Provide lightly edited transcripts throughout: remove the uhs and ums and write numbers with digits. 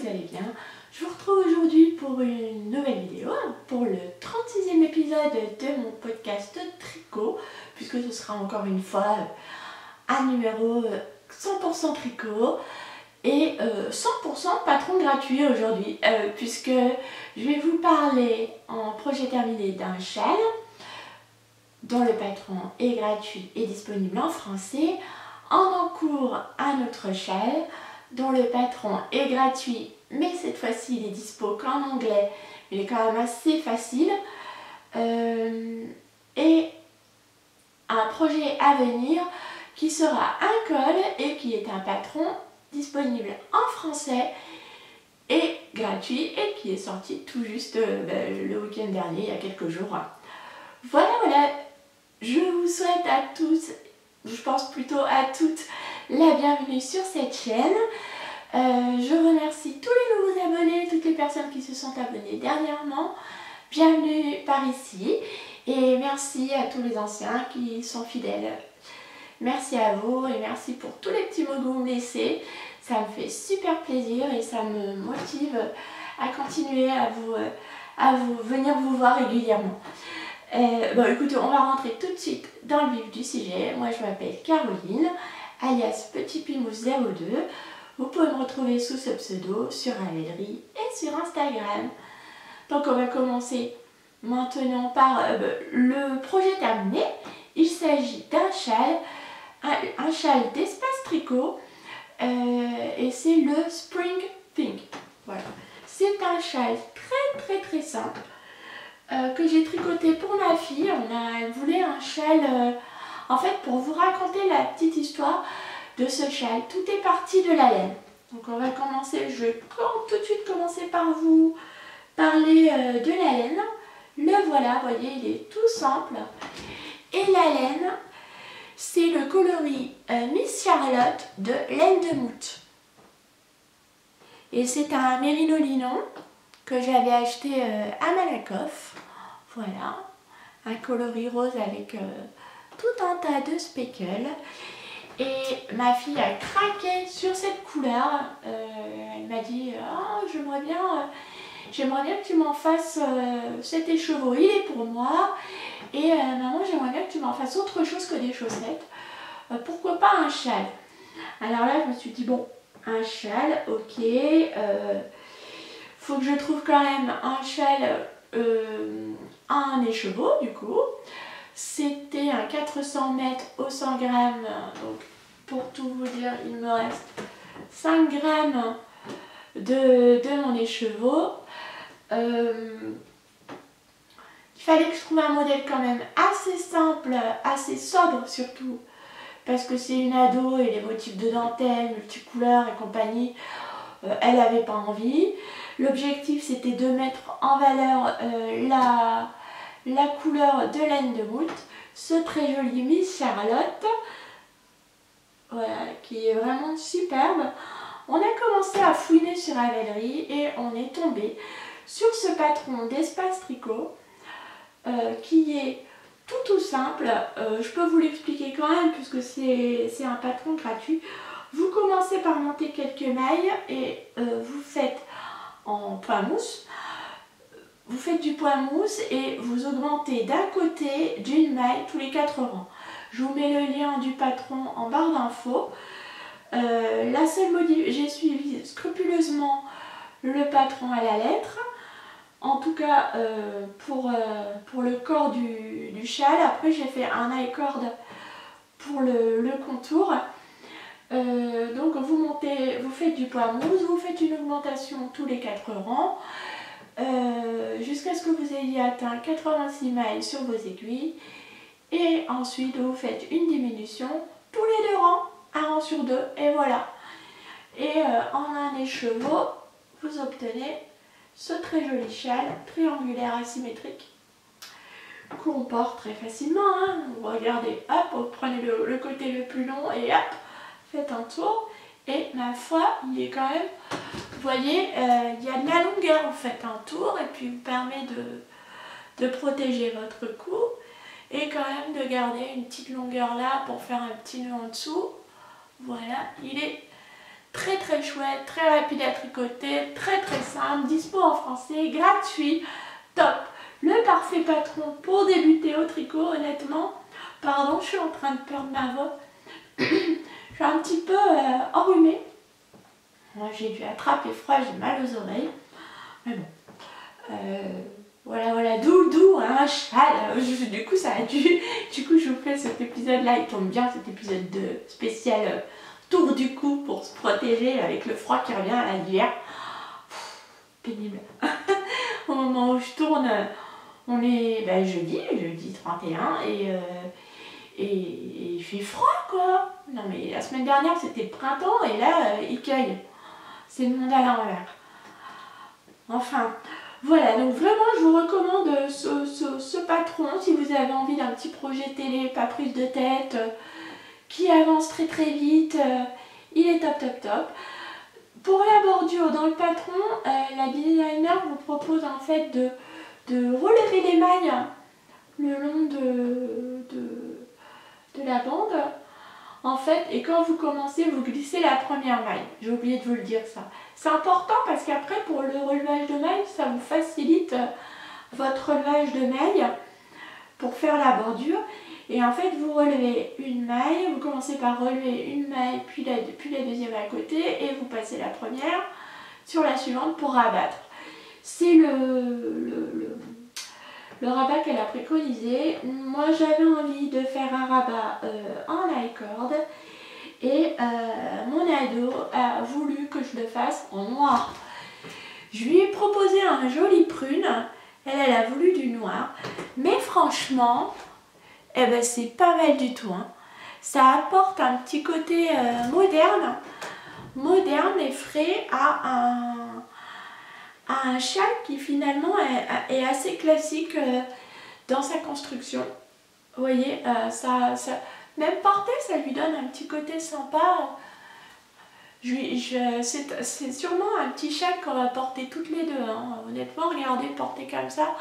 allez bien. Je vous retrouve aujourd'hui pour une nouvelle vidéo, pour le 36e épisode de mon podcast tricot, puisque ce sera encore une fois un numéro 100% tricot et 100% patron gratuit aujourd'hui, puisque je vais vous parler en projet terminé d'un châle dont le patron est gratuit et disponible en français, en cours un autre châle dont le patron est gratuit, mais cette fois-ci il est dispo qu'en anglais, il est quand même assez facile, et un projet à venir qui sera un col et qui est un patron disponible en français et gratuit et qui est sorti tout juste le week-end dernier, il y a quelques jours. Voilà, je vous souhaite à tous, je pense plutôt à toutes, la bienvenue sur cette chaîne. Je remercie tous les nouveaux abonnés, toutes les personnes qui se sont abonnées dernièrement. Bienvenue par ici et merci à tous les anciens qui sont fidèles. Merci à vous et merci pour tous les petits mots que vous me laissez. Ça me fait super plaisir et ça me motive à continuer à venir vous voir régulièrement. Bon, écoutez, on va rentrer tout de suite dans le vif du sujet. Moi je m'appelle Caroline, alias Petit Pimousse 02. Vous pouvez me retrouver sous ce pseudo sur Ravelry et sur Instagram. Donc on va commencer maintenant par le projet terminé. Il s'agit d'un châle, un châle d'espace tricot, et c'est le Spring Pink. Voilà. C'est un châle très simple que j'ai tricoté pour ma fille. Elle voulait un châle, en fait, pour vous raconter la petite histoire de ce châle, tout est parti de la laine. Donc on va commencer, je vais tout de suite commencer par vous parler de la laine. Le voilà, vous voyez, il est tout simple. Et la laine, c'est le coloris Miss Charlotte de laine de Mout. Et c'est un mérino-linon que j'avais acheté à Malakoff. Voilà, un coloris rose avec tout un tas de speckles. Et ma fille a craqué sur cette couleur. Elle m'a dit oh, j'aimerais bien que tu m'en fasses cet écheveau, il est pour moi. Et maman, j'aimerais bien que tu m'en fasses autre chose que des chaussettes. Pourquoi pas un châle? Alors là, je me suis dit bon, un châle, ok. Faut que je trouve quand même un châle, un écheveau du coup. C'était un 400 mètres au 100 grammes, donc pour tout vous dire, il me reste 5 grammes de mon écheveau. Il fallait que je trouve un modèle quand même assez simple, assez sobre surtout, parce que c'est une ado et les motifs de dentelle, multicouleurs et compagnie, elle n'avait pas envie. L'objectif c'était de mettre en valeur la couleur de laine de Mout, ce très joli Miss Charlotte, voilà, qui est vraiment superbe. On a commencé à fouiner sur Ravelry et on est tombé sur ce patron d'espace tricot qui est tout simple. Je peux vous l'expliquer quand même puisque c'est un patron gratuit. Vous commencez par monter quelques mailles et vous faites en point mousse. Vous faites du point mousse et vous augmentez d'un côté d'une maille tous les 4 rangs. Je vous mets le lien du patron en barre d'infos. La seule j'ai suivi scrupuleusement le patron à la lettre. En tout cas pour le corps du châle. Après j'ai fait un high cord pour le contour. Donc vous faites du point mousse, vous faites une augmentation tous les 4 rangs. Jusqu'à ce que vous ayez atteint 86 mailles sur vos aiguilles et ensuite vous faites une diminution tous les 2 rangs, un rang sur 2 et voilà. Et en un écheveau vous obtenez ce très joli châle triangulaire asymétrique qu'on porte très facilement, hein. Vous regardez, hop, vous prenez le côté le plus long et hop, faites un tour. Et ma foi, il est quand même, vous voyez, il y a de la longueur, vous faites un tour et puis vous permet de protéger votre cou et quand même de garder une petite longueur là pour faire un petit nœud en dessous. Voilà, il est très très chouette, très rapide à tricoter, très simple, dispo en français, gratuit, top. Le parfait patron pour débuter au tricot, honnêtement. Pardon, je suis en train de perdre ma voix. Je suis un petit peu enrhumée. Moi, j'ai dû attraper froid, j'ai mal aux oreilles. Mais bon. Voilà, d'où un châle. Du coup, ça a dû. Du coup, je vous fais cet épisode-là. Il tombe bien, cet épisode de spécial tour du cou pour se protéger avec le froid qui revient à l'hiver. Pénible. Au moment où je tourne, on est jeudi 31 et il fait froid quoi. Non mais la semaine dernière c'était le printemps et là il cueille. C'est le monde à l'envers. Enfin, voilà, donc vraiment je vous recommande ce patron si vous avez envie d'un petit projet télé, pas prise de tête, qui avance très vite, il est top. Pour la bordure dans le patron, la designer vous propose en fait de relever les mailles le long de la bande. En fait, et quand vous commencez, vous glissez la première maille. J'ai oublié de vous le dire ça. C'est important parce qu'après, pour le relevage de mailles, ça vous facilite votre relevage de mailles pour faire la bordure. Et en fait, vous relevez une maille, vous commencez par relever une maille, puis la deuxième à côté, et vous passez la première sur la suivante pour rabattre. C'est le rabat qu'elle a préconisé. Moi, j'avais envie de faire un rabat en high cord et mon ado a voulu que je le fasse en noir. Je lui ai proposé un joli prune, elle a voulu du noir, mais franchement, c'est pas mal du tout. Hein. Ça apporte un petit côté moderne et frais à un châle qui finalement est assez classique dans sa construction. Vous voyez, même porté, ça lui donne un petit côté sympa. C'est sûrement un petit châle qu'on va porter toutes les deux. Hein. Honnêtement, regardez, porté comme ça,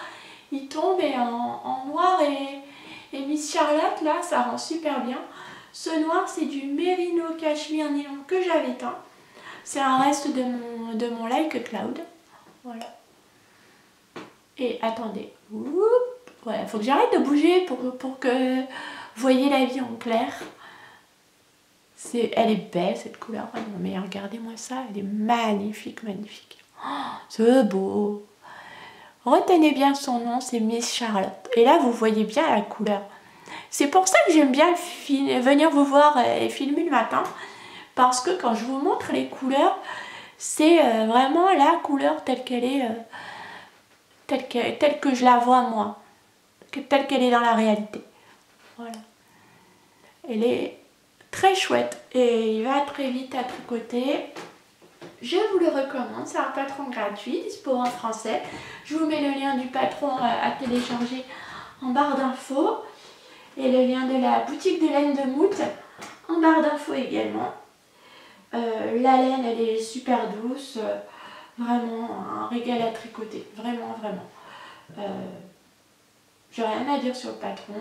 il tombe et en noir et Miss Charlotte, là, ça rend super bien. Ce noir, c'est du Merino Cashmere Nylon que j'avais teint. C'est un reste de mon Like Cloud. Voilà. Et attendez. Voilà, faut que j'arrête de bouger pour que vous voyez la vie en clair. Elle est belle cette couleur. Oh non mais regardez-moi ça, elle est magnifique. Oh, c'est beau. Retenez bien son nom, c'est Miss Charlotte. Et là, vous voyez bien la couleur. C'est pour ça que j'aime bien venir vous voir et filmer le matin. Parce que quand je vous montre les couleurs, c'est vraiment la couleur telle qu'elle est, telle que je la vois moi. Telle qu'elle est dans la réalité. Voilà. Elle est très chouette et il va très vite à tricoter. Je vous le recommande, c'est un patron gratuit, dispo en français. Je vous mets le lien du patron à télécharger en barre d'infos et le lien de la boutique de laine de Mout en barre d'infos également. La laine, elle est super douce, vraiment un régal à tricoter, vraiment. J'ai rien à dire sur le patron.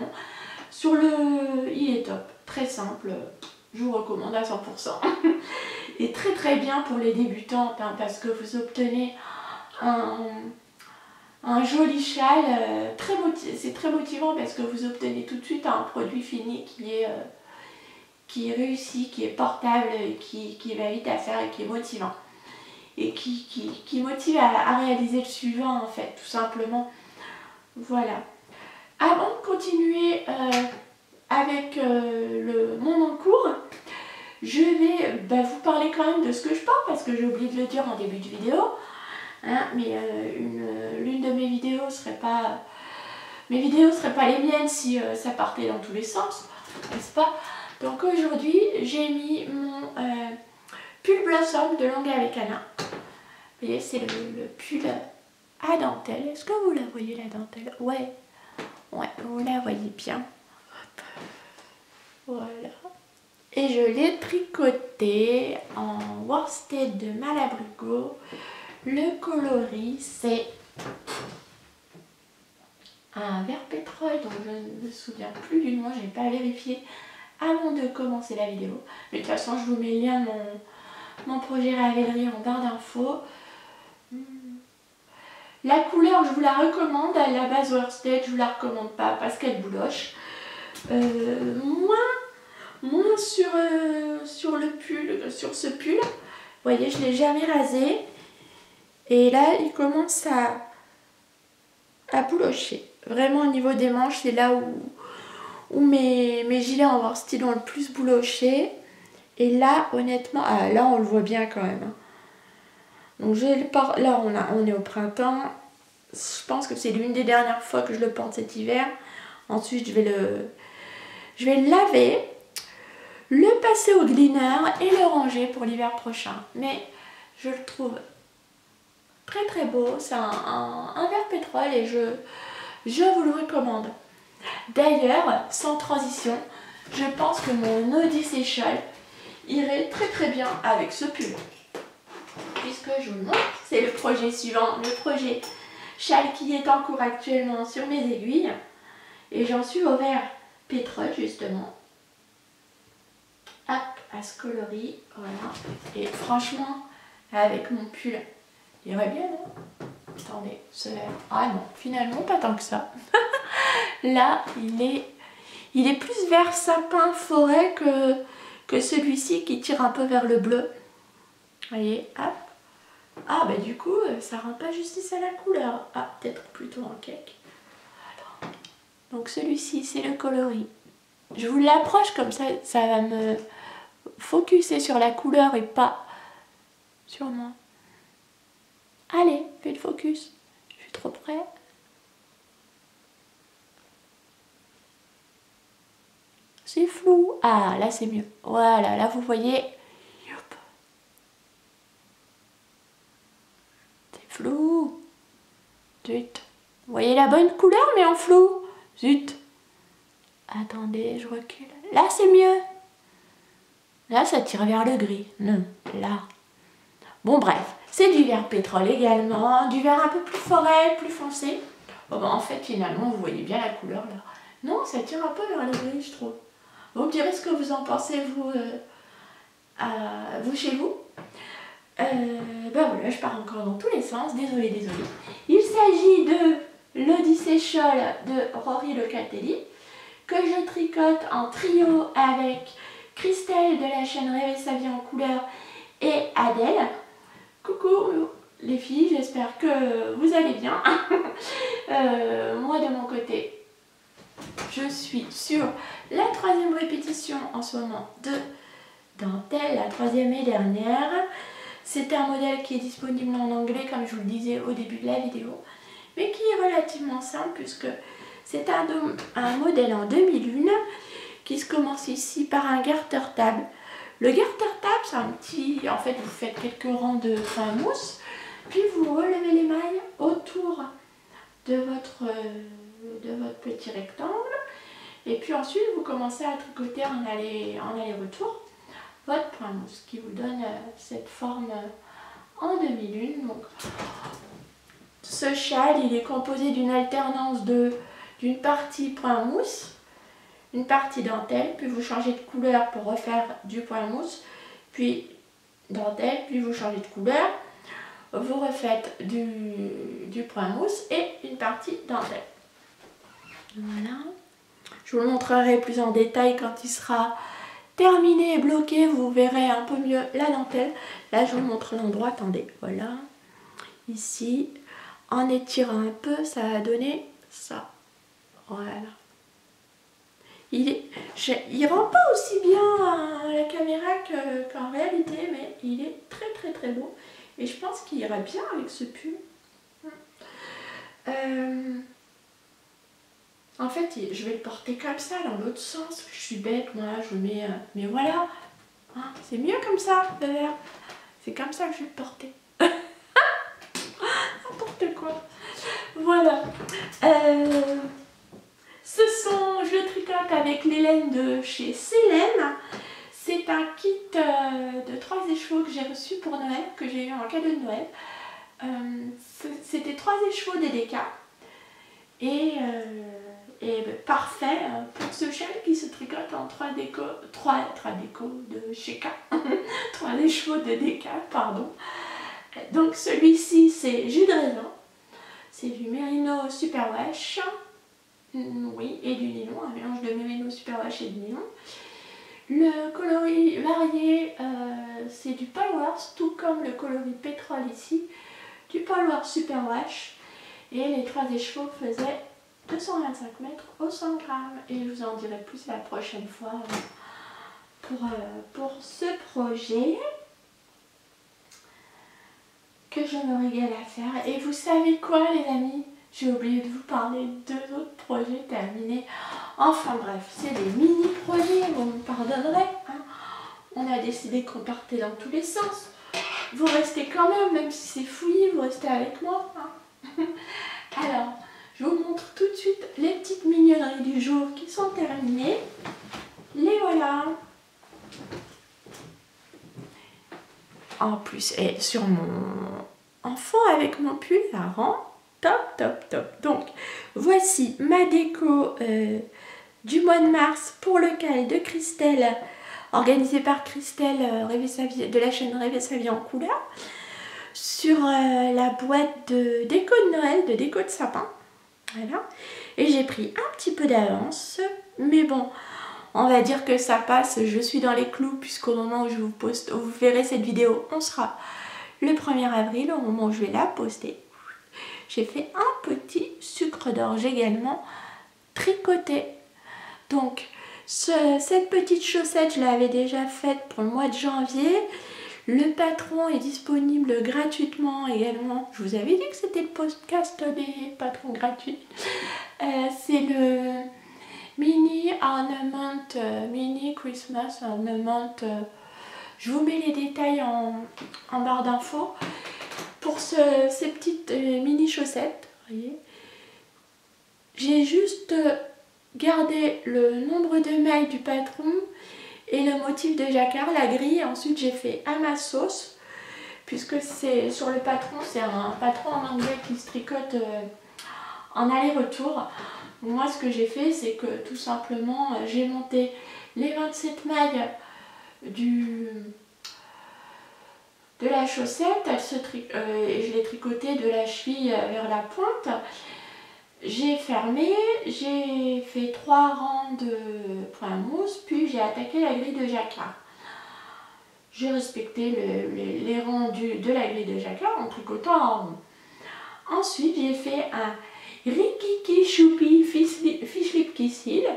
Il est top, très simple, je vous recommande à 100%. Et très bien pour les débutantes, hein, parce que vous obtenez un joli châle, c'est très motivant parce que vous obtenez tout de suite un produit fini qui est réussi, qui est portable, qui va vite à faire et qui est motivant. Et qui motive à réaliser le suivant en fait, tout simplement. Voilà. Avant de continuer avec mon encours, je vais vous parler quand même de ce que je porte parce que j'ai oublié de le dire en début de vidéo. Hein, mais l'une de mes vidéos serait pas... Mes vidéos seraient pas les miennes si ça partait dans tous les sens, n'est-ce pas? Donc aujourd'hui, j'ai mis mon pull Blossom de Longue avec Anna. Vous voyez, c'est le pull à dentelle. Est-ce que vous la voyez la dentelle? Ouais, vous la voyez bien. Hop. Voilà. Et je l'ai tricoté en worsted de Malabrigo. Le coloris, c'est un vert pétrole dont je ne me souviens plus du nom, je n'ai pas vérifié avant de commencer la vidéo. Mais de toute façon, je vous mets le lien de mon projet Ravelry en barre d'infos. La couleur, je vous la recommande. La base worsted, je vous la recommande pas parce qu'elle bouloche. Moins sur le pull, sur ce pull. Vous voyez, je ne l'ai jamais rasé. Et là, il commence à boulocher. Vraiment au niveau des manches, c'est là où mes gilets en worsted ont le plus bouloché. Et là, honnêtement, là on le voit bien quand même. Hein. Donc là, on est au printemps. Je pense que c'est l'une des dernières fois que je le porte cet hiver. Ensuite, je vais le laver, le passer au cleaner et le ranger pour l'hiver prochain. Mais je le trouve très très beau. C'est un vert pétrole et je vous le recommande. D'ailleurs, sans transition, je pense que mon Odyssey Shawl irait très très bien avec ce pull. Puisque je vous le montre, c'est le projet suivant, le projet châle qui est en cours actuellement sur mes aiguilles. Et j'en suis au vert pétrole justement. Hop, à ce coloris, voilà. Et franchement, avec mon pull, il irait bien, non? Attendez, ce vert. Ah non, finalement pas tant que ça. Là, il est plus vert sapin forêt que celui-ci qui tire un peu vers le bleu. Vous voyez, hop. Ah bah du coup, ça rend pas justice à la couleur. Ah, peut-être plutôt en cake. Voilà. Donc celui-ci, c'est le coloris. Je vous l'approche comme ça, ça va me focuser sur la couleur et pas sur moi. Allez, fais le focus. Je suis trop près. C'est flou. Ah, là c'est mieux. Voilà, là vous voyez. C'est flou. Zut. Vous voyez la bonne couleur mais en flou. Zut. Attendez, je recule. Là c'est mieux. Là ça tire vers le gris. Non, là. Bon bref, c'est du vert pétrole également. Du vert un peu plus forêt, plus foncé. Bon, bah, en fait finalement vous voyez bien la couleur là. Non, ça tire un peu vers le gris je trouve. Vous me direz ce que vous en pensez vous, vous chez vous. Ben voilà, je pars encore dans tous les sens, désolée. Il s'agit de l'Odyssey Shawl de Rory Locatelli que je tricote en trio avec Christelle de la chaîne Rêver sa vie en couleur et Adèle. Coucou les filles, j'espère que vous allez bien. Moi de mon côté, je suis sur la 3e répétition en ce moment de dentelle, la 3e et dernière. C'est un modèle qui est disponible en anglais, comme je vous le disais au début de la vidéo, mais qui est relativement simple puisque c'est un modèle en demi-lune qui se commence ici par un garter table. Le garter table, c'est un petit... En fait, vous faites quelques rangs de fin mousse, puis vous relevez les mailles autour de votre petit rectangle, et puis ensuite vous commencez à tricoter en aller-retour votre point mousse qui vous donne cette forme en demi-lune. Donc, ce châle, il est composé d'une alternance d'une partie point mousse, une partie dentelle, puis vous changez de couleur pour refaire du point mousse, puis dentelle, puis vous changez de couleur, vous refaites du point mousse et une partie dentelle. Voilà. Je vous le montrerai plus en détail quand il sera terminé et bloqué, vous verrez un peu mieux la dentelle. Là, je vous montre l'endroit, attendez, voilà. Ici, en étirant un peu, ça a donné ça. Voilà. Il rend pas aussi bien à la caméra qu'en réalité, mais il est très très très beau. Et je pense qu'il ira bien avec ce pull. En fait, je vais le porter comme ça, dans l'autre sens. Je suis bête, moi, je mets... mais voilà, hein, c'est mieux comme ça, le vert. C'est comme ça que je vais le porter. N'importe quoi. Voilà. Je le tricote avec les laines de chez Célène. C'est un kit de 3 écheveaux que j'ai reçu pour Noël, que j'ai eu en cadeau de Noël. C'était 3 écheveaux DDK. Et est parfait pour ce châle qui se tricote en 3 décos de Sheikah, 3 chevaux de déca, pardon. Donc celui-ci c'est jus de raisin, c'est du Merino Superwash, oui, et du nylon, un mélange de Merino Superwash et de nylon. Le coloris varié, c'est du Polworth, tout comme le coloris pétrole ici, du Polworth Superwash. Et les 3 écheveaux faisaient 225 mètres au 100 grammes. Et je vous en dirai plus la prochaine fois pour ce projet que je me régale à faire. Et vous savez quoi les amis? J'ai oublié de vous parler de 2 autres projets terminés. Enfin bref, c'est des mini-projets, vous me pardonnerez. Hein. On a décidé qu'on partait dans tous les sens. Vous restez quand même si c'est fouillis, vous restez avec moi. Hein. Alors, je vous montre tout de suite les petites mignonneries du jour qui sont terminées. Les voilà. En plus, et sur mon enfant avec mon pull, ça rend top, top, top. Donc, voici ma déco du mois de mars pour le cal de Christelle, organisée par Christelle de la chaîne Rêver sa vie en couleur, sur la boîte de déco de Noël, de déco de sapin. Voilà. Et j'ai pris un petit peu d'avance, mais bon, on va dire que ça passe, je suis dans les clous, puisqu'au moment où je vous poste, vous verrez cette vidéo, on sera le 1er avril, au moment où je vais la poster. J'ai fait un petit sucre d'orge également tricoté. Donc, cette petite chaussette, je l'avais déjà faite pour le mois de janvier. Le patron est disponible gratuitement également. Je vous avais dit que c'était le podcast des patrons gratuits. C'est le Mini Ornament, Mini Christmas Ornament. Je vous mets les détails en barre d'infos. Pour ces petites mini chaussettes, voyez, j'ai juste gardé le nombre de mailles du patron et le motif de jacquard, la grille. Ensuite j'ai fait à ma sauce, puisque c'est sur le patron, c'est un patron en anglais qui se tricote en aller-retour. Moi ce que j'ai fait, c'est que tout simplement j'ai monté les 27 mailles de la chaussette, je l'ai tricoté de la cheville vers la pointe. J'ai fermé, j'ai fait 3 rangs de point mousse, puis j'ai attaqué la grille de jacquard. J'ai respecté les rangs de la grille de jacquard en tricotant en rond. Ensuite, j'ai fait un Rikiki Choupi Fishlip Kissil.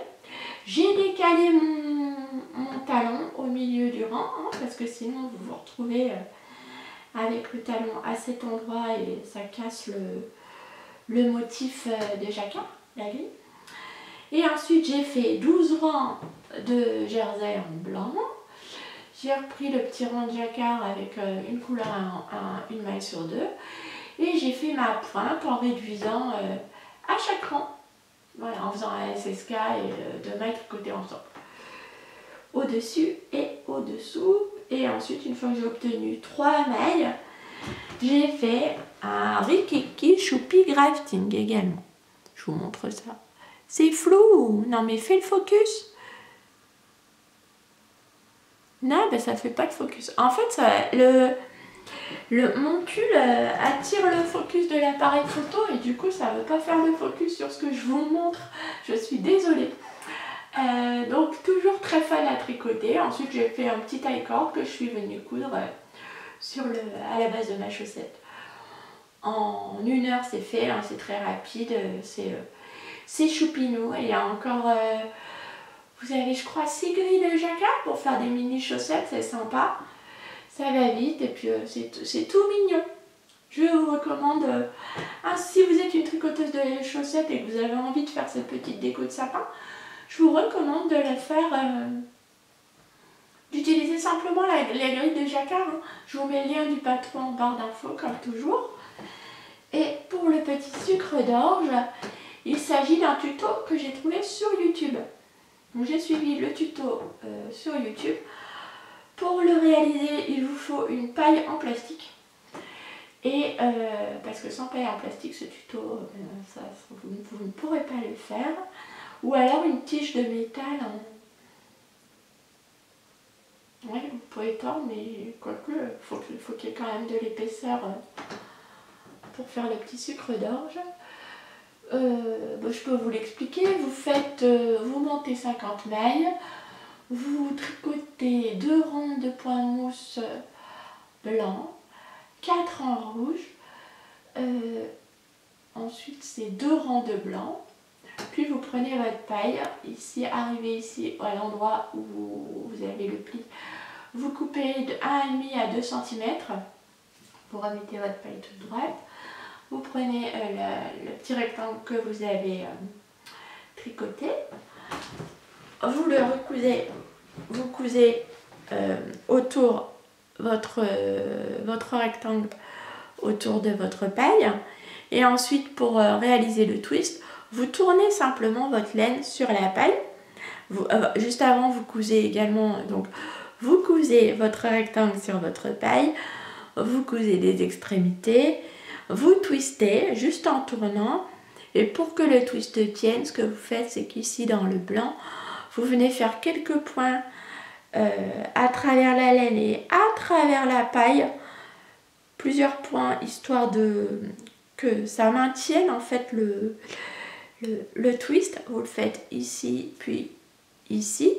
J'ai décalé mon talon au milieu du rang, hein, parce que sinon vous vous retrouvez avec le talon à cet endroit et ça casse le motif de jacquard, la grille. Et ensuite j'ai fait 12 rangs de jersey en blanc. J'ai repris le petit rang de jacquard avec une couleur, une maille sur 2. Et j'ai fait ma pointe en réduisant à chaque rang. Voilà, en faisant un SSK et 2 mailles tricotées ensemble. Au-dessus et au-dessous. Et ensuite, une fois que j'ai obtenu 3 mailles, j'ai fait un Rikiki Choupi Grafting également. Je vous montre ça. C'est flou. Non mais fais le focus. Non, ben ça fait pas de focus. En fait, ça, mon pull attire le focus de l'appareil photo et du coup, ça ne veut pas faire le focus sur ce que je vous montre. Je suis désolée. Donc, toujours très fun à tricoter. Ensuite, j'ai fait un petit taille cord que je suis venue coudre à la base de ma chaussette. En 1 heure, c'est fait. Hein, c'est très rapide. C'est choupinou. Et il y a encore... vous avez, je crois, 6 grilles de jacquard pour faire des mini chaussettes, c'est sympa. Ça va vite et puis c'est tout mignon. Je vous recommande, si vous êtes une tricoteuse de chaussettes et que vous avez envie de faire cette petite déco de sapin, je vous recommande de la faire, d'utiliser simplement les grilles de jacquard. Hein. Je vous mets le lien du patron en barre d'infos comme toujours. Et pour le petit sucre d'orge, il s'agit d'un tuto que j'ai trouvé sur YouTube. Donc j'ai suivi le tuto sur YouTube. Pour le réaliser, il vous faut une paille en plastique. Et parce que sans paille en plastique, ce tuto, vous ne pourrez pas le faire. ou alors une tige de métal. Oui, vous pouvez tordre, mais quoique, il faut qu'il y ait quand même de l'épaisseur pour faire le petit sucre d'orge. Je peux vous l'expliquer. Vous montez 50 mailles, vous tricotez 2 rangs de points mousse blanc, 4 en rouge, ensuite c'est 2 rangs de blanc, puis vous prenez votre paille, ici, arrivez ici à l'endroit où vous avez le pli, vous coupez de 1,5 à 2 cm, vous remettez votre paille toute droite, vous prenez le petit rectangle que vous avez tricoté, vous le recousez, vous cousez autour votre rectangle autour de votre paille, et ensuite pour réaliser le twist, vous tournez simplement votre laine sur la paille. Juste avant, vous cousez également, donc vous cousez votre rectangle sur votre paille, vous cousez les extrémités, vous twistez juste en tournant, et pour que le twist tienne, ce que vous faites, c'est qu'ici dans le blanc, vous venez faire quelques points à travers la laine et à travers la paille, plusieurs points, histoire que ça maintienne en fait le twist. Vous le faites ici, puis ici.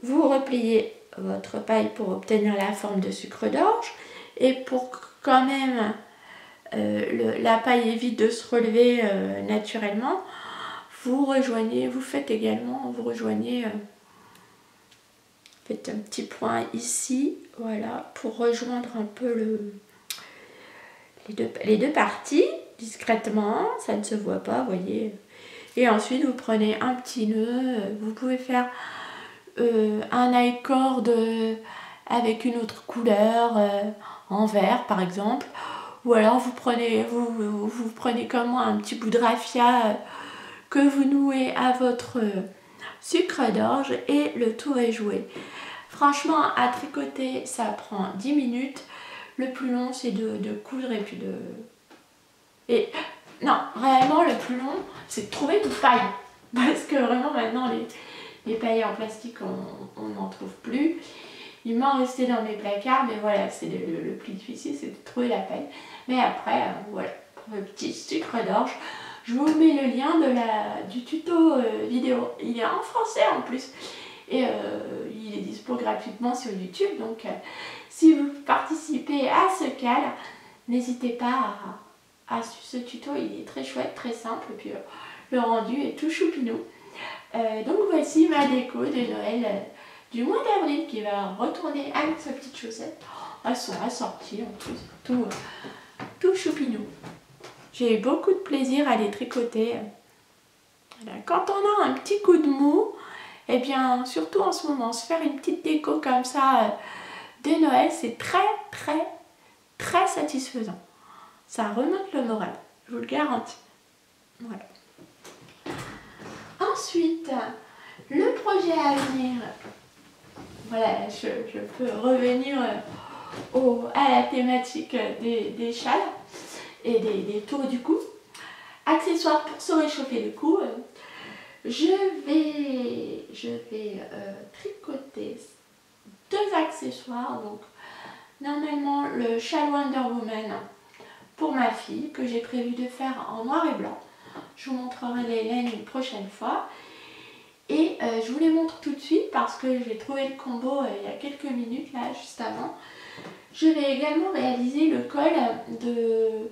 Vous repliez votre paille pour obtenir la forme de sucre d'orge, et pour quand même la paille évite de se relever naturellement, vous rejoignez faites un petit point ici, voilà, pour rejoindre un peu les deux parties discrètement, ça ne se voit pas, vous voyez. Et ensuite vous prenez un petit nœud, vous pouvez faire un I-cord avec une autre couleur, en vert par exemple, ou alors vous prenez comme moi un petit bout de raffia que vous nouez à votre sucre d'orge, et le tour est joué. Franchement, à tricoter ça prend 10 minutes, le plus long c'est de coudre et puis non, réellement le plus long c'est de trouver une paille, parce que vraiment maintenant les pailles en plastique on n'en trouve plus. Il m'en restait dans mes placards, mais voilà, c'est le plus difficile, c'est de trouver la paille. Mais après, voilà, pour le petit sucre d'orge, je vous mets le lien du tuto vidéo. Il est en français en plus, et il est dispo gratuitement sur YouTube. Donc si vous participez à ce cal, n'hésitez pas à suivre ce tuto, il est très chouette, très simple, et puis le rendu est tout choupinou. Donc voici ma déco de Noël du mois d'avril, qui va retourner avec sa petite chaussette. Elles sont assorties en plus, tout choupinou. J'ai eu beaucoup de plaisir à les tricoter. Voilà. Quand on a un petit coup de mou, et bien surtout en ce moment, se faire une petite déco comme ça de Noël, c'est très satisfaisant. Ça remonte le moral, je vous le garantis. Voilà. Ensuite, le projet à venir, voilà, je peux revenir à la thématique des châles et des tours du cou. Accessoires pour se réchauffer le cou, je vais tricoter 2 accessoires. Donc normalement le châle Wonder Woman pour ma fille, que j'ai prévu de faire en noir et blanc. Je vous montrerai les laines une prochaine fois. Et je vous les montre tout de suite parce que j'ai trouvé le combo il y a quelques minutes, là, juste avant. Je vais également réaliser le col de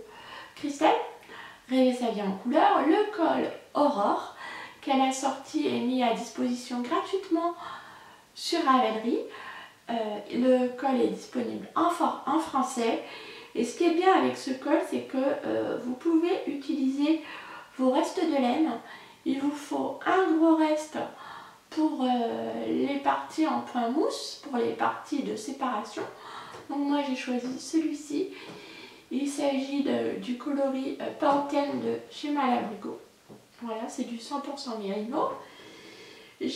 Christelle, Rêver sa vie en couleur, le col Aurore, qu'elle a sorti et mis à disposition gratuitement sur Ravelry. Le col est disponible en français. Et ce qui est bien avec ce col, c'est que vous pouvez utiliser vos restes de laine. Il vous faut un gros reste pour les parties en point mousse, pour les parties de séparation. Donc moi j'ai choisi celui-ci. Il s'agit du coloris Pantene de chez Malabrigo. Voilà, c'est du 100% Mérino. Et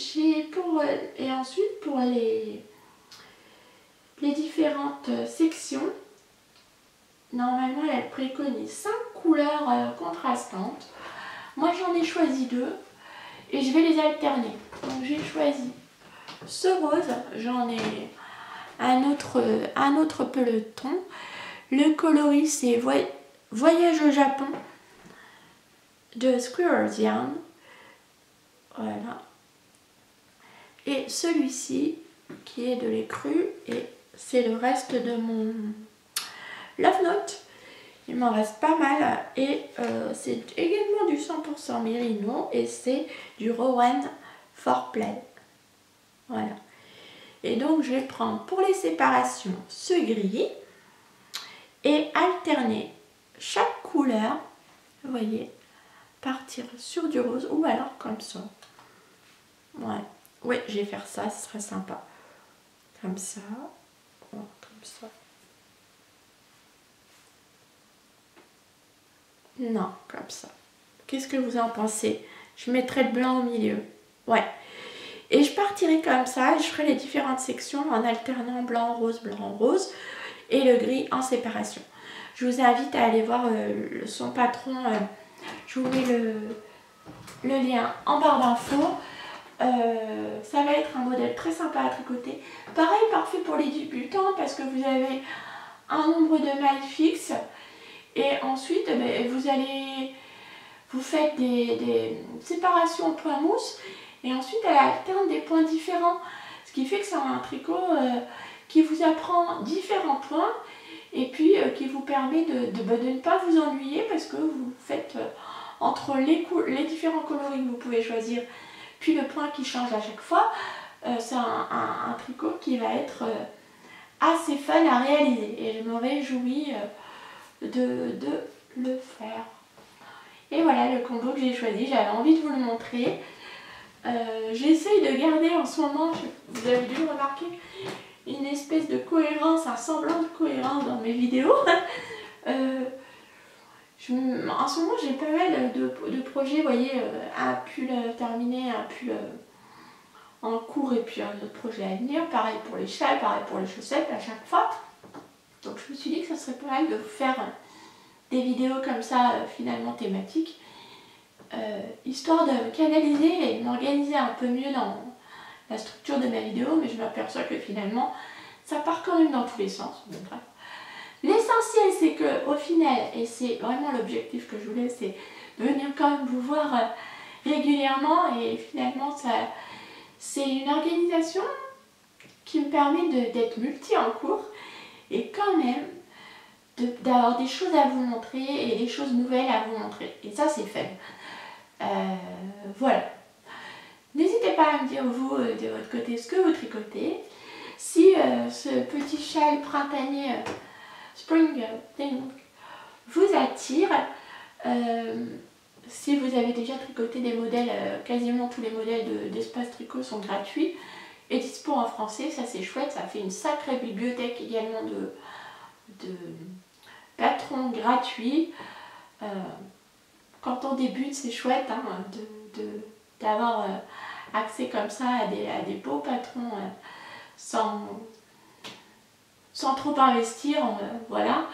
ensuite pour les différentes sections, normalement elle préconise 5 couleurs contrastantes. Moi j'en ai choisi 2. et je vais les alterner. Donc j'ai choisi ce rose, j'en ai un autre peloton. Le coloris c'est Voyage au Japon de Squirrels Yarn. Voilà. Et celui-ci qui est de l'écru, et c'est le reste de mon Love Note. Il m'en reste pas mal et c'est également du 100% Merino et c'est du Rowan for Play. Voilà. Et donc je vais prendre pour les séparations ce gris et alterner chaque couleur. Vous voyez, partir sur du rose ou alors comme ça. Ouais, ouais, je vais faire ça, ce serait sympa. Comme ça, comme ça. Non, comme ça. Qu'est-ce que vous en pensez? Je mettrai le blanc au milieu. Ouais. Et je partirai comme ça, je ferai les différentes sections en alternant blanc, rose, et le gris en séparation. Je vous invite à aller voir son patron. Je vous mets le lien en barre d'infos. Ça va être un modèle très sympa à tricoter. Pareil, parfait pour les débutants parce que vous avez un nombre de mailles fixe. Et ensuite, vous faites des séparations au point mousse et ensuite elle alterne des points différents. Ce qui fait que c'est un tricot qui vous apprend différents points et puis qui vous permet de ne pas vous ennuyer parce que vous faites entre les différents coloris que vous pouvez choisir puis le point qui change à chaque fois. C'est un tricot qui va être assez fun à réaliser et je me réjouis de le faire. Et voilà le combo que j'ai choisi, j'avais envie de vous le montrer. J'essaye de garder en ce moment, vous avez dû le remarquer, une espèce de cohérence, un semblant de cohérence dans mes vidéos. En ce moment j'ai pas mal de projets, vous voyez, un pull terminé, un pull en cours et puis un autre projet à venir, pareil pour les châles, pareil pour les chaussettes à chaque fois. Donc je me suis dit que ça serait pas mal de vous faire des vidéos comme ça finalement thématiques, histoire de canaliser et m'organiser un peu mieux dans la structure de ma vidéo, mais je m'aperçois que finalement ça part quand même dans tous les sens. Bon, bref. L'essentiel c'est que au final, et c'est vraiment l'objectif que je voulais, c'est de venir quand même vous voir régulièrement et finalement c'est une organisation qui me permet d'être multi en cours et quand même d'avoir des choses à vous montrer et des choses nouvelles à vous montrer. Et ça, c'est fun. Voilà. N'hésitez pas à me dire, vous, de votre côté, ce que vous tricotez. Si ce petit châle printanier Spring Thing vous attire, si vous avez déjà tricoté des modèles, quasiment tous les modèles d'Espace Tricot sont gratuits et dispo en français, ça c'est chouette, ça fait une sacrée bibliothèque également de patrons gratuits. Quand on débute, c'est chouette hein, d'avoir accès comme ça à des beaux patrons sans trop investir. Voilà.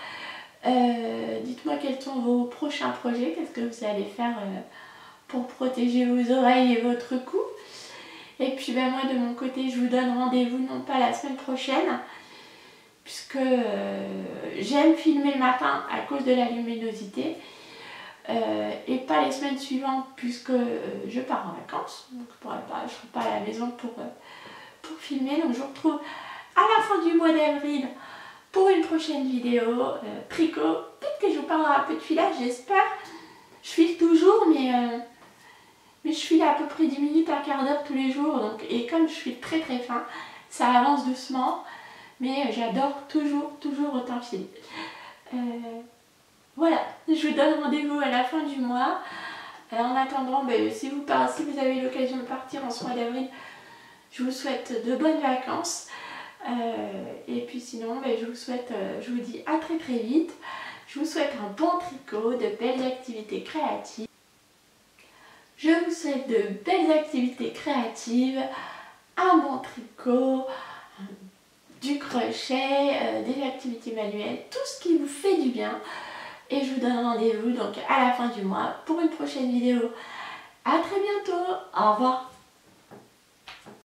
Dites-moi quels sont vos prochains projets, qu'est-ce que vous allez faire pour protéger vos oreilles et votre cou. Et puis ben, moi de mon côté, je vous donne rendez-vous non pas la semaine prochaine, puisque j'aime filmer le matin à cause de la luminosité et pas les semaines suivantes puisque je pars en vacances, donc je ne serai pas à la maison pour filmer. Donc je vous retrouve à la fin du mois d'avril pour une prochaine vidéo tricot. Peut-être que je vous parlerai un peu de filage, j'espère. Je file toujours mais je file à peu près 10 minutes, un quart d'heure tous les jours, donc, et comme je suis très très fin, ça avance doucement. Mais j'adore toujours autant filer. Voilà, je vous donne rendez-vous à la fin du mois. En attendant, si vous avez l'occasion de partir en ce mois d'avril, je vous souhaite de bonnes vacances. Et puis sinon, je vous dis à très très vite. Je vous souhaite un bon tricot, de belles activités créatives. Je vous souhaite de belles activités créatives, un bon tricot, du crochet, des activités manuelles, tout ce qui vous fait du bien. Et je vous donne rendez-vous donc à la fin du mois pour une prochaine vidéo À très bientôt. Au revoir.